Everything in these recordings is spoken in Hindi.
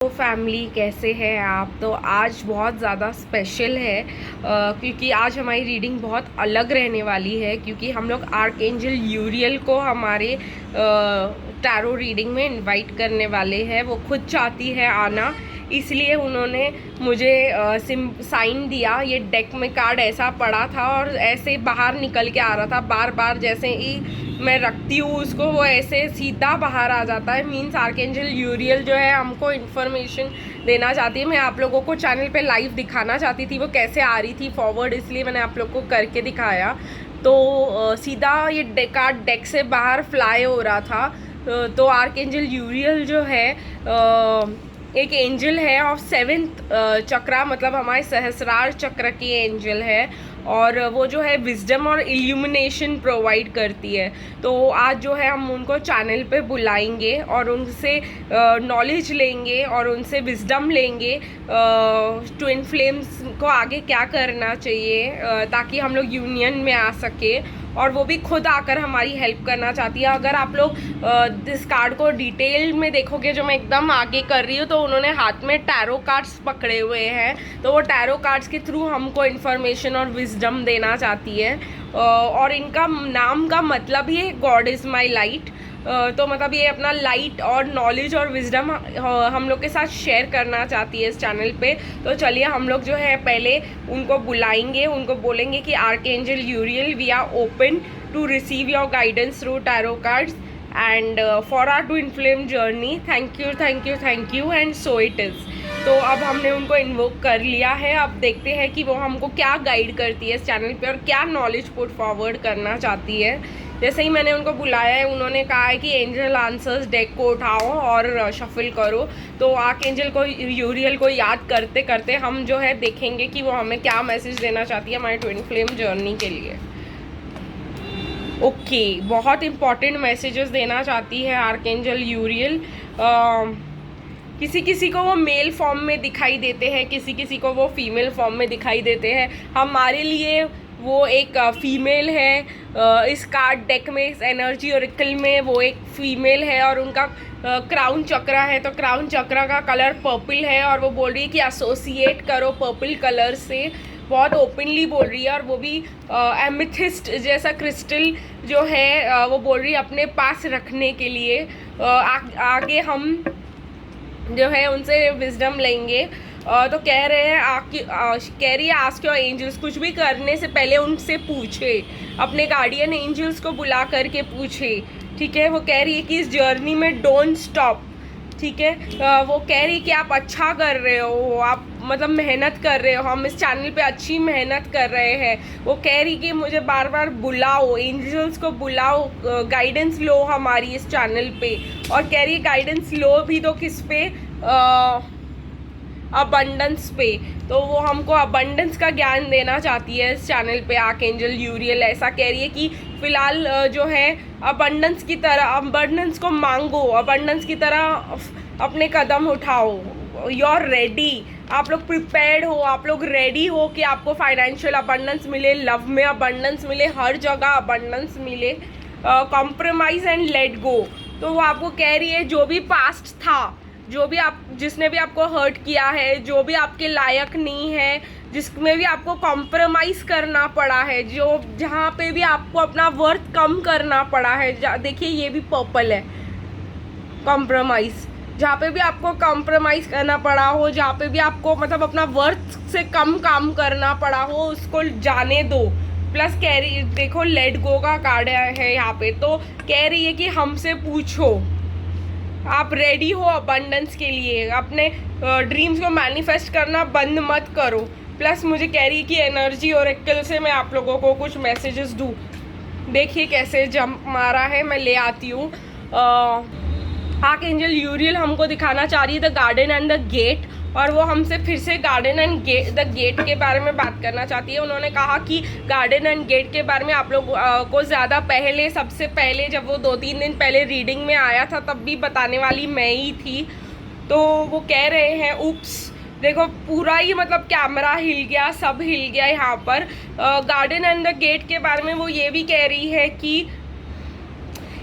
तो फैमिली कैसे हैं आप। तो आज बहुत ज़्यादा स्पेशल है क्योंकि आज हमारी रीडिंग बहुत अलग रहने वाली है, क्योंकि हम लोग आर्कएंजल यूरियल को हमारे टैरो रीडिंग में इनवाइट करने वाले हैं। वो खुद चाहती है आना, इसलिए उन्होंने मुझे साइन दिया। ये डेक में कार्ड ऐसा पड़ा था और ऐसे बाहर निकल के आ रहा था, बार बार जैसे ही मैं रखती हूँ उसको वो ऐसे सीधा बाहर आ जाता है। मीन्स आर्कएंजल यूरियल जो है हमको इन्फॉर्मेशन देना चाहती है। मैं आप लोगों को चैनल पे लाइव दिखाना चाहती थी वो कैसे आ रही थी फॉरवर्ड, इसलिए मैंने आप लोग को करके दिखाया। तो सीधा ये कार्ड डेक से बाहर फ्लाई हो रहा था। तो आर्कएंजल यूरियल जो है एक एंजल है और 7th चक्रा, मतलब हमारे सहस्रार चक्र की एंजल है, और वो जो है विजडम और इल्यूमिनेशन प्रोवाइड करती है। तो आज जो है हम उनको चैनल पे बुलाएंगे और उनसे नॉलेज लेंगे और उनसे विजडम लेंगे ट्विन फ्लेम्स को आगे क्या करना चाहिए ताकि हम लोग यूनियन में आ सके, और वो भी खुद आकर हमारी हेल्प करना चाहती है। अगर आप लोग इस कार्ड को डिटेल में देखोगे जो मैं एकदम आगे कर रही हूँ, तो उन्होंने हाथ में टैरो कार्ड्स पकड़े हुए हैं। तो वो टैरो कार्ड्स के थ्रू हमको इन्फॉर्मेशन और विजडम देना चाहती है। और इनका नाम का मतलब ही है गॉड इज़ माई लाइट। तो मतलब ये अपना लाइट और नॉलेज और विजडम हम लोग के साथ शेयर करना चाहती है इस चैनल पे। तो चलिए हम लोग जो है पहले उनको बुलाएंगे, उनको बोलेंगे कि archangel Uriel we are open to receive your guidance through tarot cards and for our twin flame journey. Thank you thank you thank you and so it is. तो अब हमने उनको इन्वोक कर लिया है। अब देखते हैं कि वो हमको क्या गाइड करती है इस चैनल पे और क्या नॉलेज पुट फॉरवर्ड करना चाहती है। जैसे ही मैंने उनको बुलाया है, उन्होंने कहा है कि एंजल आंसर्स डेक को उठाओ और शफल करो। तो आर्कएंजल को यूरियल को याद करते करते हम जो है देखेंगे कि वो हमें क्या मैसेज देना चाहती है हमारे ट्विन फ्लेम जर्नी के लिए। ओके, बहुत इंपॉर्टेंट मैसेजेस देना चाहती है आर्कएंजल यूरियल। किसी किसी को वो मेल फॉर्म में दिखाई देते हैं, किसी किसी को वो फीमेल फॉर्म में दिखाई देते हैं। हमारे लिए वो एक फीमेल है। इस कार्ड डेक में, इस एनर्जी ओरेकल में वो एक फीमेल है और उनका क्राउन चक्र है। तो क्राउन चक्र का कलर पर्पल है और वो बोल रही है कि एसोसिएट करो पर्पल कलर से। बहुत ओपनली बोल रही है, और वो भी एमेथिस्ट जैसा क्रिस्टल जो है वो बोल रही है अपने पास रखने के लिए। आगे हम जो है उनसे विजडम लेंगे। तो कह रहे हैं कह रही है आस्क योर एंजल्स, कुछ भी करने से पहले उनसे पूछे, अपने गार्डियन एंजल्स को बुला करके पूछे। ठीक है, वो कह रही है कि इस जर्नी में डोंट स्टॉप। ठीक है, वो कह रही है कि आप अच्छा कर रहे हो, आप मतलब मेहनत कर रहे हो, हम इस चैनल पे अच्छी मेहनत कर रहे हैं। वो कह रही कि मुझे बार बार बुलाओ, एंजल्स को बुलाओ, गाइडेंस लो हमारी इस चैनल पे। और कह रही है गाइडेंस लो भी तो किस पे, अबंडेंस पे। तो वो हमको अबंडेंस का ज्ञान देना चाहती है इस चैनल पे आर्कएंजल यूरियल। ऐसा कह रही है कि फिलहाल जो है अबंडेंस की तरह, अबंडेंस को मांगो, अबंडेंस की तरह अपने कदम उठाओ। यू आर रेडी, आप लोग प्रिपेयर्ड हो, आप लोग रेडी हो कि आपको फाइनेंशियल अबंडेंस मिले, लव में अबंडेंस मिले, हर जगह अबंडेंस मिले। Compromise and let go. तो वो आपको कह रही है जो भी पास्ट था, जो भी आप, जिसने भी आपको हर्ट किया है, जो भी आपके लायक नहीं है, जिसमें भी आपको कॉम्प्रोमाइज़ करना पड़ा है, जो जहाँ पे भी आपको अपना वर्थ कम करना पड़ा है, देखिए ये भी पर्पल है, कॉम्प्रोमाइज़। जहाँ पे भी आपको कॉम्प्रोमाइज़ करना पड़ा हो, जहाँ पे भी आपको मतलब अपना वर्थ से कम काम करना पड़ा हो, उसको जाने दो। प्लस कह रही, देखो लेट गो का कार्ड है यहाँ पे। तो कह रही है कि हमसे पूछो, आप रेडी हो अबंडेंस के लिए, अपने ड्रीम्स को मैनिफेस्ट करना बंद मत करो। प्लस मुझे कह रही है कि एनर्जी ओरेकल से मैं आप लोगों को कुछ मैसेजेस दूँ। देखिए कैसे जंप मारा है, मैं ले आती हूँ। आर्कएंजल यूरियल हमको दिखाना चाह रही है the garden and the gate, और वो हमसे फिर से गार्डन एंड द गेट के बारे में बात करना चाहती है। उन्होंने कहा कि गार्डन एंड गेट के बारे में आप लोग को ज़्यादा पहले, सबसे पहले जब वो 2-3 दिन पहले रीडिंग में आया था तब भी बताने वाली मैं ही थी। तो वो कह रहे हैं उप्स, देखो पूरा ही मतलब कैमरा हिल गया, सब हिल गया यहाँ पर। गार्डन एंड द गेट के बारे में वो ये भी कह रही है कि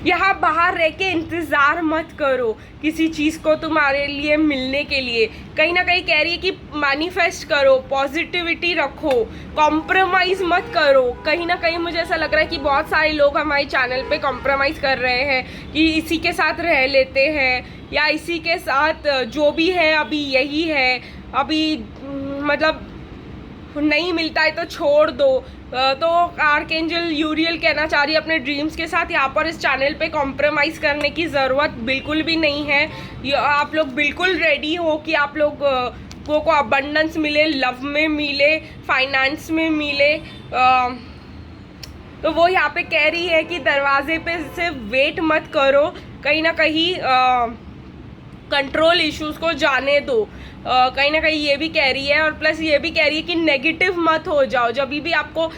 यहाँ बाहर रह के इंतज़ार मत करो किसी चीज़ को तुम्हारे लिए मिलने के लिए। कहीं ना कहीं कह रही है कि मैनिफेस्ट करो, पॉजिटिविटी रखो, कॉम्प्रोमाइज़ मत करो। कहीं ना कहीं मुझे ऐसा लग रहा है कि बहुत सारे लोग हमारे चैनल पे कॉम्प्रोमाइज़ कर रहे हैं कि इसी के साथ रह लेते हैं या इसी के साथ जो भी है अभी यही है, अभी मतलब नहीं मिलता है तो छोड़ दो। तो आर्कएंजल यूरियल कहना चाह रही है अपने ड्रीम्स के साथ यहाँ पर इस चैनल पे कॉम्प्रोमाइज़ करने की ज़रूरत बिल्कुल भी नहीं है। आप लोग बिल्कुल रेडी हो कि आप लोग को अबंडेंस मिले, लव में मिले, फाइनेंस में मिले। तो वो यहाँ पे कह रही है कि दरवाजे पे से वेट मत करो, कहीं ना कहीं कंट्रोल इश्यूज को जाने दो। कहीं ना कहीं ये भी कह रही है, और प्लस ये भी कह रही है कि नेगेटिव मत हो जाओ। जब भी आपको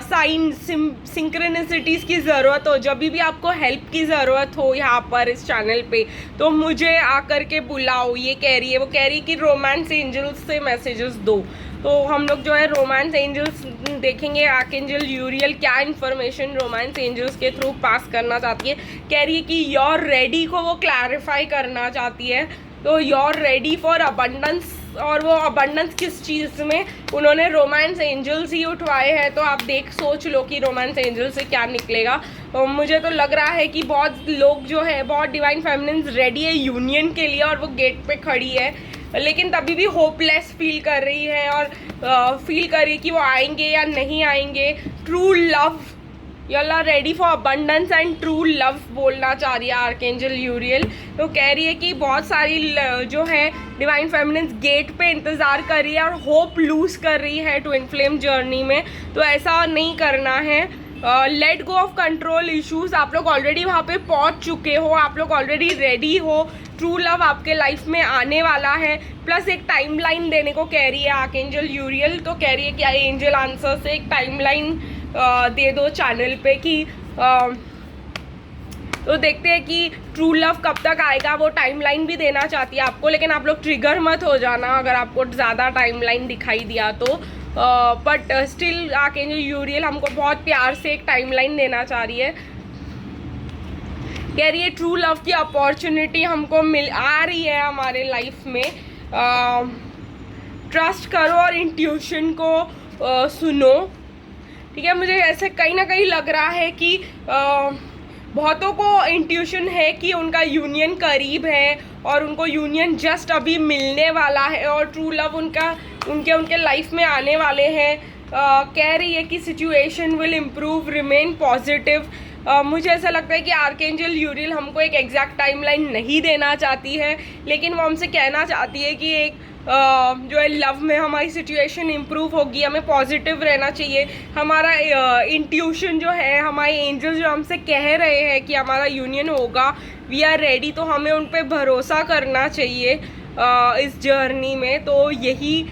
साइन सिंक्रोनिसिटीज़ की ज़रूरत हो, जब भी आपको हेल्प की ज़रूरत हो यहाँ पर इस चैनल पे, तो मुझे आकर के बुलाओ, ये कह रही है। वो कह रही है कि रोमांस एंजल्स से मैसेजेस दो। तो हम लोग जो है रोमांस एंजल्स देखेंगे, आर्कएंजल यूरियल क्या इन्फॉर्मेशन रोमांस एंजल्स के थ्रू पास करना चाहती है। कह रही है कि योर रेडी को वो क्लैरिफाई करना चाहती है। तो योर रेडी फॉर अबंडेंस, और वो अबंडेंस किस चीज़ में, उन्होंने रोमांस एंजल्स ही उठवाए हैं। तो आप सोच लो कि रोमांस एंजल से क्या निकलेगा। मुझे तो लग रहा है कि बहुत लोग जो है, बहुत डिवाइन फेमिनिन्स रेडी है यूनियन के लिए, और वो गेट पे खड़ी है, लेकिन तभी भी होपलेस फील कर रही है और फील कर रही है कि वो आएंगे या नहीं आएंगे। True love, Yalla ready for abundance and true love बोलना चाह रही है आर्कएंजल यूरियल। तो कह रही है कि बहुत सारी जो है डिवाइन फेमिनिन्स गेट पे इंतज़ार कर रही है और होप लूज कर रही है ट्विन फ्लेम जर्नी में। तो ऐसा नहीं करना है। Let go of control issues. आप लोग ऑलरेडी वहाँ पे पहुँच चुके हो, आप लोग ऑलरेडी रेडी हो। ट्रू लव आपके लाइफ में आने वाला है। प्लस एक टाइमलाइन देने को कह रही है आर्कएंजल यूरियल। तो कह रही है कि एंजल आंसर से एक टाइमलाइन दे दो चैनल पे कि तो देखते हैं कि ट्रू लव कब तक आएगा। वो टाइमलाइन भी देना चाहती है आपको, लेकिन आप लोग ट्रिगर मत हो जाना अगर आपको ज़्यादा टाइमलाइन दिखाई दिया तो। बट स्टिल आर्कएंजल यूरियल हमको बहुत प्यार से एक टाइमलाइन देना चाह रही है। कह रही है ट्रू लव की अपॉर्चुनिटी हमको आ रही है हमारे लाइफ में। ट्रस्ट करो और इंट्यूशन को सुनो। ठीक है, मुझे ऐसे कहीं ना कहीं लग रहा है कि बहुतों को इंट्यूशन है कि उनका यूनियन करीब है और उनको यूनियन जस्ट अभी मिलने वाला है और ट्रू लव उनके लाइफ में आने वाले हैं। कह रही है कि situation will improve, remain positive. मुझे ऐसा लगता है कि आर्कएंजल यूरियल हमको एक एग्जैक्ट टाइमलाइन नहीं देना चाहती है, लेकिन वो हमसे कहना चाहती है कि एक जो है लव में हमारी सिचुएशन इम्प्रूव होगी, हमें पॉजिटिव रहना चाहिए। हमारा इंट्यूशन जो है, हमारे एंजल जो हमसे कह रहे हैं कि हमारा यूनियन होगा, वी आर रेडी, तो हमें उन पर भरोसा करना चाहिए इस जर्नी में। तो यही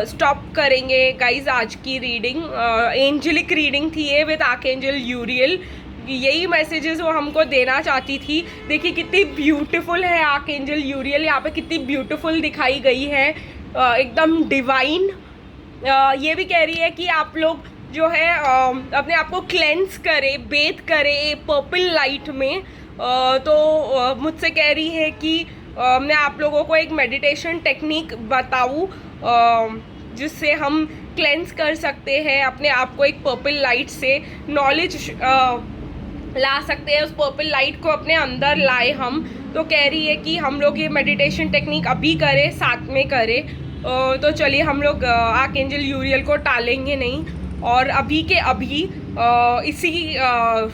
स्टॉप करेंगे गाइज आज की रीडिंग। एंजलिक रीडिंग थी ये विद आर्कएंजल यूरियल। यही मैसेजेस वो हमको देना चाहती थी। देखिए कितनी ब्यूटीफुल है आर्कएंजल यूरियल, यहाँ पे कितनी ब्यूटीफुल दिखाई गई है, एकदम डिवाइन। ये भी कह रही है कि आप लोग जो है अपने आप को क्लेंस करें, बेथ करें पर्पल लाइट में। तो मुझसे कह रही है कि मैं आप लोगों को एक मेडिटेशन टेक्निक बताऊँ जिससे हम क्लेंस कर सकते हैं अपने आप को एक पर्पल लाइट से। नॉलेज ला सकते हैं, उस पर्पल लाइट को अपने अंदर लाए हम। तो कह रही है कि हम लोग ये मेडिटेशन टेक्निक अभी करें, साथ में करें। तो चलिए हम लोग आर्कएंजल यूरियल को टालेंगे नहीं, और अभी के अभी इसी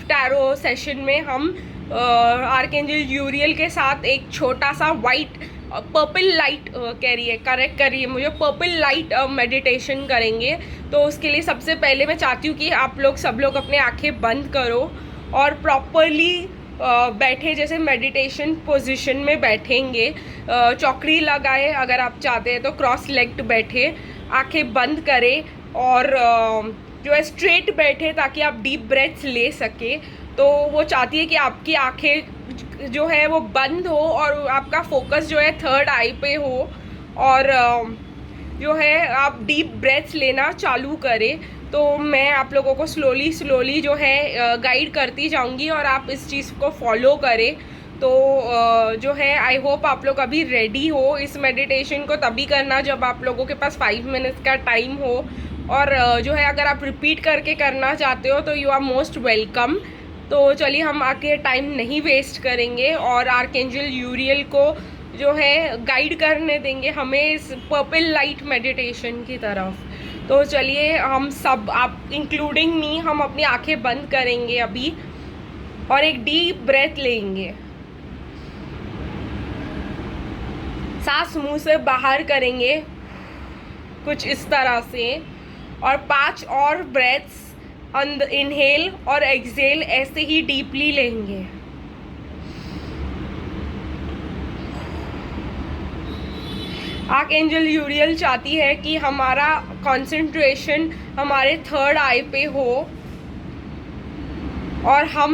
टैरो सेशन में हम आर्कएंजल यूरियल के साथ एक छोटा सा वाइट पर्पल लाइट कह रही है, करेक्ट कर रही है मुझे, पर्पल लाइट मेडिटेशन करेंगे। तो उसके लिए सबसे पहले मैं चाहती हूँ कि आप लोग सब लोग अपने आंखें बंद करो और प्रॉपरली बैठे, जैसे मेडिटेशन पोजीशन में बैठेंगे। चौकड़ी लगाए अगर आप चाहते हैं तो, क्रॉस लेग्ड बैठे, आंखें बंद करें और जो है स्ट्रेट बैठे ताकि आप डीप ब्रेथ्स ले सके। तो वो चाहती है कि आपकी आंखें जो है वो बंद हो और आपका फोकस जो है थर्ड आई पे हो, और जो है आप डीप ब्रेथ्स लेना चालू करें। तो मैं आप लोगों को स्लोली जो है गाइड करती जाऊंगी और आप इस चीज़ को फॉलो करें। तो जो है आई होप आप लोग अभी रेडी हो। इस मेडिटेशन को तभी करना जब आप लोगों के पास 5 मिनट्स का टाइम हो, और जो है अगर आप रिपीट करके करना चाहते हो तो यू आर मोस्ट वेलकम। तो चलिए हम आके टाइम नहीं वेस्ट करेंगे और आर्कएंजल यूरियल को जो है गाइड करने देंगे हमें इस पर्पल लाइट मेडिटेशन की तरफ। तो चलिए हम सब, आप इंक्लूडिंग मी, हम अपनी आंखें बंद करेंगे अभी और एक डीप ब्रेथ लेंगे। सांस मुंह से बाहर करेंगे कुछ इस तरह से, और 5 और ब्रेथ्स इनहेल और एक्सहेल ऐसे ही डीपली लेंगे। आर्कएंजल यूरियल चाहती है कि हमारा कंसंट्रेशन हमारे थर्ड आई पे हो और हम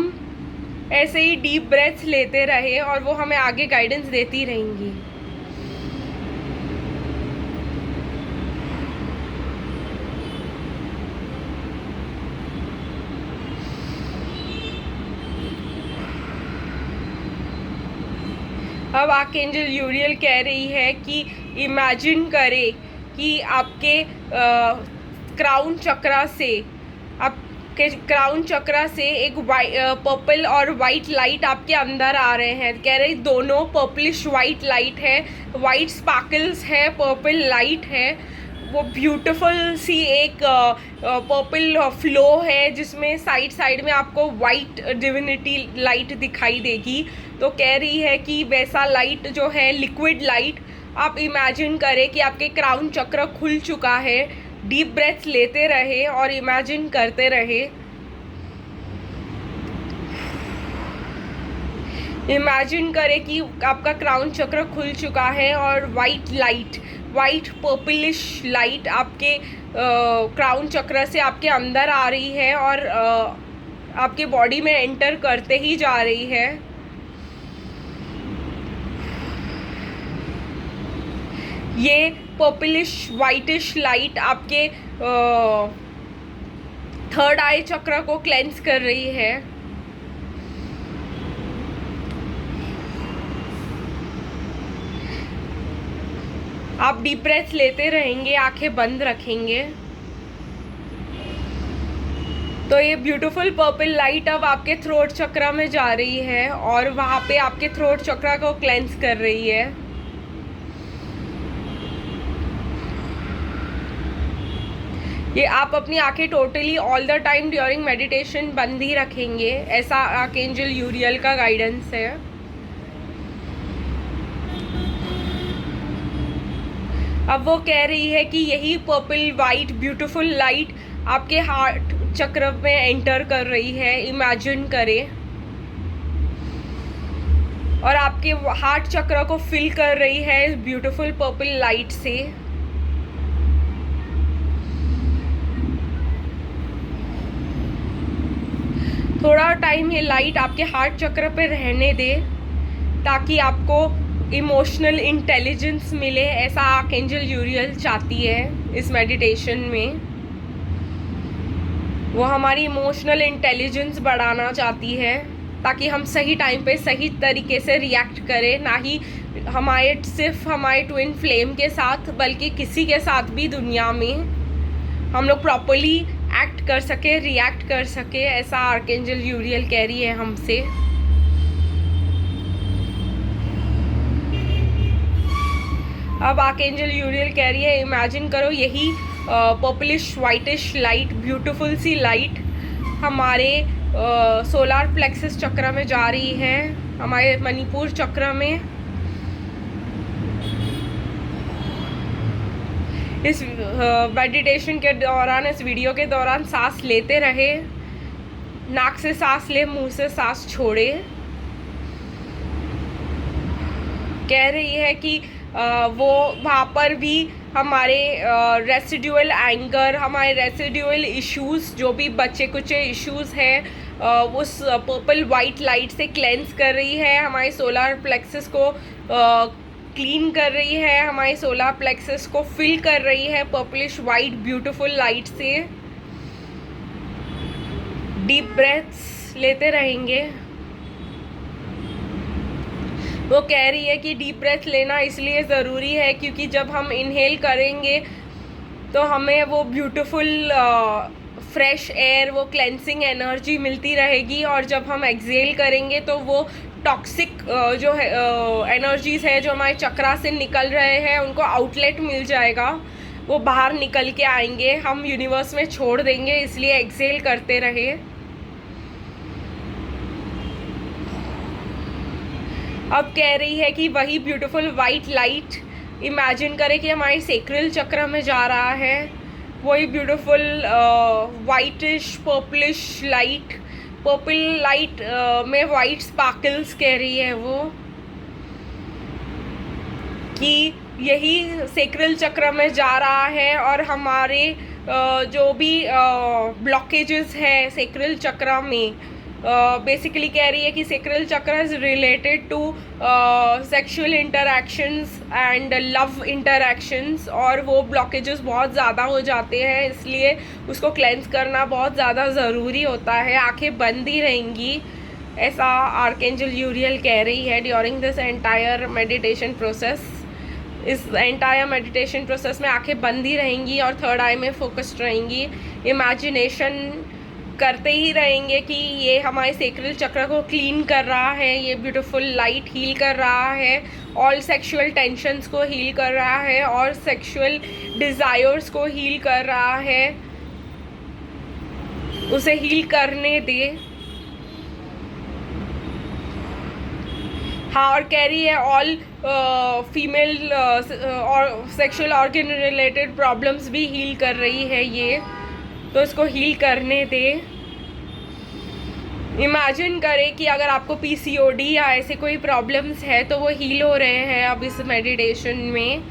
ऐसे ही डीप ब्रेथ्स लेते रहे और वो हमें आगे गाइडेंस देती रहेंगी। अब आर्कएंजल यूरियल कह रही है कि इमेजिन करें कि आपके क्राउन चक्रा से, आपके क्राउन चक्रा से एक पर्पल और वाइट लाइट आपके अंदर आ रहे हैं। कह रही दोनों पर्पलिश वाइट लाइट है, वाइट स्पार्कल्स है, पर्पल लाइट है। वो ब्यूटीफुल सी एक पर्पल फ्लो है जिसमें साइड में आपको वाइट डिविनिटी लाइट दिखाई देगी। तो कह रही है कि वैसा लाइट जो है, लिक्विड लाइट, आप इमेजिन करें कि आपके क्राउन चक्र खुल चुका है। डीप ब्रेथ्स लेते रहे और इमेजिन करते रहे। इमेजिन करें कि आपका क्राउन चक्र खुल चुका है और वाइट पर्पलिश लाइट आपके क्राउन चक्र से आपके अंदर आ रही है और आपके बॉडी में एंटर करते ही जा रही है। ये पर्पलिश वाइटिश लाइट आपके थर्ड आई चक्र को क्लेंस कर रही है। आप डीप ब्रेथ लेते रहेंगे, आंखें बंद रखेंगे। तो ये ब्यूटीफुल पर्पल लाइट अब आपके थ्रोट चक्र में जा रही है और वहाँ पे आपके थ्रोट चक्र को क्लेंस कर रही है। ये आप अपनी आंखें totally all the time during meditation बंद ही रखेंगे, ऐसा आर्कएंजल यूरियल का गाइडेंस है। अब वो कह रही है कि यही पर्पल वाइट ब्यूटीफुल लाइट आपके हार्ट चक्र में एंटर कर रही है। इमेजिन करें, और आपके हार्ट चक्र को फिल कर रही है इस ब्यूटीफुल पर्पल लाइट से। थोड़ा टाइम ये लाइट आपके हार्ट चक्र पे रहने दे ताकि आपको इमोशनल इंटेलिजेंस मिले, ऐसा आर्कएंजल यूरियल चाहती है इस मेडिटेशन में। वो हमारी इमोशनल इंटेलिजेंस बढ़ाना चाहती है ताकि हम सही टाइम पे सही तरीके से रिएक्ट करें, ना ही सिर्फ हमारे ट्विन फ्लेम के साथ बल्कि किसी के साथ भी दुनिया में हम लोग प्रॉपरली एक्ट कर सके, रिएक्ट कर सके, ऐसा आर्कएंजल यूरियल कह रही है हमसे। अब आर्कएंजल यूरियल कह रही है इमेजिन करो यही पर्पलिश वाइटिश लाइट, ब्यूटीफुल सी लाइट हमारे सोलार प्लेक्सस चक्र में जा रही है, हमारे मणिपुर चक्र में। इस मेडिटेशन के दौरान, इस वीडियो के दौरान सांस लेते रहे, नाक से सांस ले, मुंह से सांस छोड़े। कह रही है कि वो वहाँ पर भी हमारे रेसिडुअल एंगर, हमारे रेसिडुअल इश्यूज़, जो भी बच्चे कुछ इश्यूज़ हैं उस पर्पल वाइट लाइट से क्लेंस कर रही है, हमारे सोलर प्लेक्सस को क्लीन कर रही है, हमारे सोलर प्लेक्सस को फिल कर रही है पर्पलिश वाइट ब्यूटीफुल लाइट से। डीप ब्रेथ्स लेते रहेंगे। वो कह रही है कि डीप ब्रेथ लेना इसलिए ज़रूरी है क्योंकि जब हम इनहेल करेंगे तो हमें वो ब्यूटीफुल फ्रेश एयर, वो क्लेंसिंग एनर्जी मिलती रहेगी, और जब हम एक्सहेल करेंगे तो वो टॉक्सिक जो है एनर्जीज़ है जो हमारे चक्रा से निकल रहे हैं उनको आउटलेट मिल जाएगा, वो बाहर निकल के आएंगे, हम यूनिवर्स में छोड़ देंगे। इसलिए एक्सहेल करते रहे। अब कह रही है कि वही ब्यूटीफुल वाइट लाइट इमेजिन करें कि हमारे सेक्रल चक्र में जा रहा है। वही beautiful whitish purplish light, purple light में वाइट स्पार्कल्स कह रही है वो, कि यही सेक्रल चक्र में जा रहा है और हमारे जो भी ब्लॉकेजेस है सेक्रल चक्र में, बेसिकली कह रही है कि sacral chakra is related to sexual interactions and love interactions, और वो ब्लॉकेजेस बहुत ज़्यादा हो जाते हैं, इसलिए उसको क्लेंस करना बहुत ज़्यादा ज़रूरी होता है। आंखें बंद ही रहेंगी, ऐसा आर्कएंजल यूरियल कह रही है during this entire meditation process. इस एंटायर मेडिटेशन प्रोसेस में आंखें बंद ही रहेंगी और थर्ड आई में फोकस्ड रहेंगी। इमेजिनेशन करते ही रहेंगे कि ये हमारे सेक्रल चक्र को क्लीन कर रहा है, ये ब्यूटीफुल लाइट हील कर रहा है, ऑल सेक्सुअल टेंशन्स को हील कर रहा है और सेक्सुअल डिज़ायर्स को हील कर रहा है। उसे हील करने दे। हाँ, और कह रही है ऑल फीमेल और सेक्सुअल ऑर्गन रिलेटेड प्रॉब्लम्स भी हील कर रही है ये, तो इसको हील करने दे। इमेजिन करें कि अगर आपको पीसीओडी या ऐसे कोई प्रॉब्लम्स है तो वो हील हो रहे हैं अब इस मेडिटेशन में।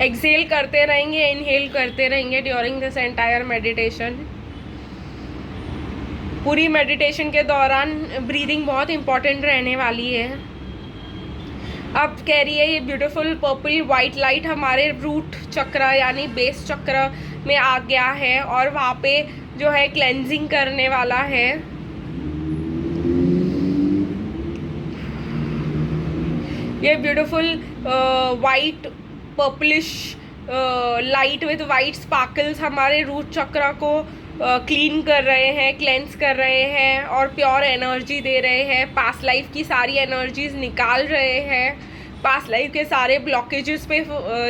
एक्सहेल करते रहेंगे, इनहेल करते रहेंगे ड्यूरिंग दिस एंटायर मेडिटेशन। पूरी मेडिटेशन के दौरान ब्रीदिंग बहुत इम्पॉर्टेंट रहने वाली है। अब कह रही है ये ब्यूटीफुल पर्पल वाइट लाइट हमारे रूट चक्र यानी बेस चक्र में आ गया है और वहाँ पे जो है क्लेंजिंग करने वाला है। ये beautiful white purplish light with white sparkles हमारे रूट चक्र को क्लीन कर रहे हैं, क्लेंस कर रहे हैं और प्योर एनर्जी दे रहे हैं। पास्ट लाइफ की सारी एनर्जीज निकाल रहे हैं, पास्ट लाइफ के सारे ब्लॉकेजेस पे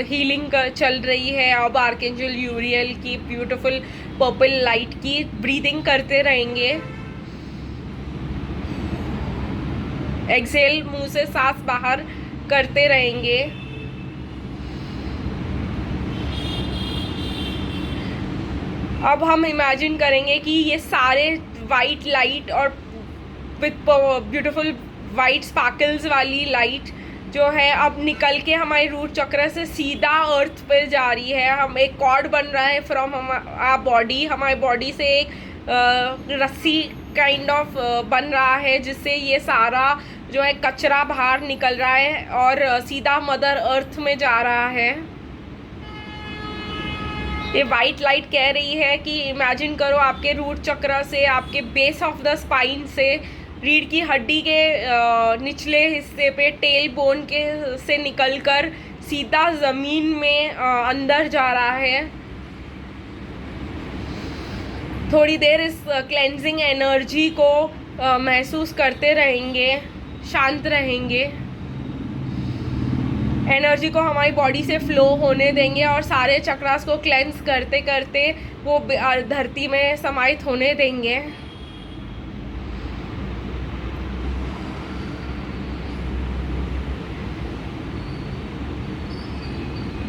हीलिंग चल रही है। अब आर्कएंजल यूरियल की ब्यूटीफुल पर्पल लाइट की ब्रीदिंग करते रहेंगे। एक्सहेल, मुंह से सांस बाहर करते रहेंगे। अब हम इमेजिन करेंगे कि ये सारे वाइट लाइट और विथ ब्यूटीफुल वाइट स्पार्कल्स वाली लाइट जो है अब निकल के हमारे रूट चक्र से सीधा अर्थ पे जा रही है। हम एक कॉर्ड बन रहा है फ्रॉम आवर बॉडी, हमारे बॉडी से एक रस्सी काइंड ऑफ बन रहा है जिससे ये सारा जो है कचरा बाहर निकल रहा है और सीधा मदर अर्थ में जा रहा है। ये वाइट लाइट कह रही है कि इमेजिन करो आपके रूट चक्र से, आपके बेस ऑफ द स्पाइन से, रीढ़ की हड्डी के निचले हिस्से पे टेल बोन के से निकलकर सीधा ज़मीन में अंदर जा रहा है। थोड़ी देर इस क्लेंजिंग एनर्जी को महसूस करते रहेंगे, शांत रहेंगे। एनर्जी को हमारी बॉडी से फ्लो होने देंगे और सारे चक्रास को क्लेंस करते करते वो धरती में समाहित होने देंगे।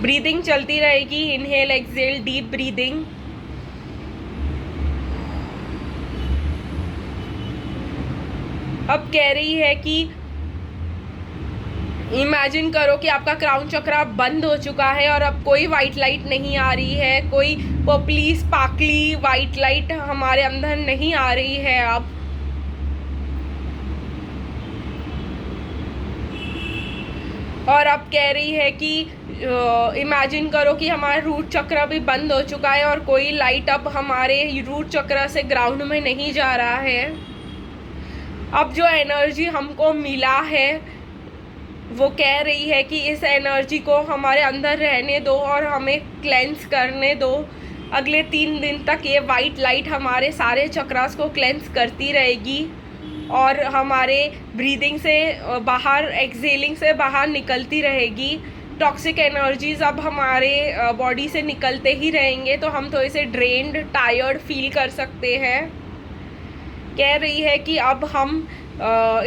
ब्रीदिंग चलती रहेगी, इनहेल एक्सहेल, डीप ब्रीदिंग। अब कह रही है कि इमेजिन करो कि आपका क्राउन चक्र बंद हो चुका है और अब कोई वाइट लाइट नहीं आ रही है, कोई पर्पली स्पार्कली वाइट लाइट हमारे अंदर नहीं आ रही है। अब और अब कह रही है कि इमेजिन करो कि हमारा रूट चक्र भी बंद हो चुका है और कोई लाइट अब हमारे रूट चक्र से ग्राउंड में नहीं जा रहा है। अब जो एनर्जी हमको मिला है वो कह रही है कि इस एनर्जी को हमारे अंदर रहने दो और हमें क्लेंस करने दो। अगले 3 दिन तक ये वाइट लाइट हमारे सारे चक्रास को क्लेंस करती रहेगी और हमारे ब्रीदिंग से बाहर, एक्सहेलिंग से बाहर निकलती रहेगी। टॉक्सिक एनर्जीज अब हमारे बॉडी से निकलते ही रहेंगे, तो हम थोड़े से ड्रेन्ड, टायर्ड फील कर सकते हैं। कह रही है कि अब हम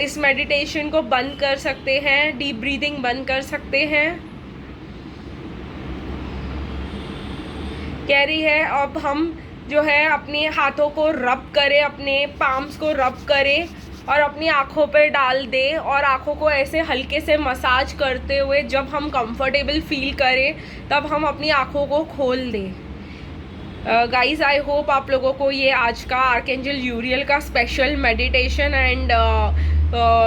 इस मेडिटेशन को बंद कर सकते हैं, डीप ब्रीदिंग बंद कर सकते हैं। कह रही है अब हम जो है अपने हाथों को रब करें, अपने पाम्स को रब करें और अपनी आँखों पे डाल दें और आँखों को ऐसे हल्के से मसाज करते हुए जब हम कंफर्टेबल फील करें तब हम अपनी आँखों को खोल दें। गाइस, आई होप आप लोगों को ये आज का आर्कएंजल यूरियल का स्पेशल मेडिटेशन एंड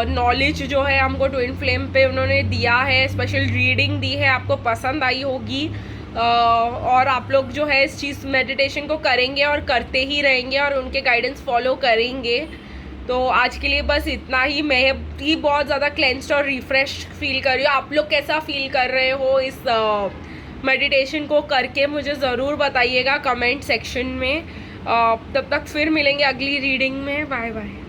नॉलेज जो है हमको ट्विन फ्लेम पे उन्होंने दिया है, स्पेशल रीडिंग दी है, आपको पसंद आई होगी। और आप लोग जो है इस चीज़ मेडिटेशन को करेंगे और करते ही रहेंगे और उनके गाइडेंस फॉलो करेंगे। तो आज के लिए बस इतना ही। मैं भी बहुत ज़्यादा क्लेंस्ड और रिफ्रेश फील कर रही हूँ। आप लोग कैसा फील कर रहे हो इस मेडिटेशन को करके मुझे ज़रूर बताइएगा कमेंट सेक्शन में। तब तक फिर मिलेंगे अगली रीडिंग में। Bye bye.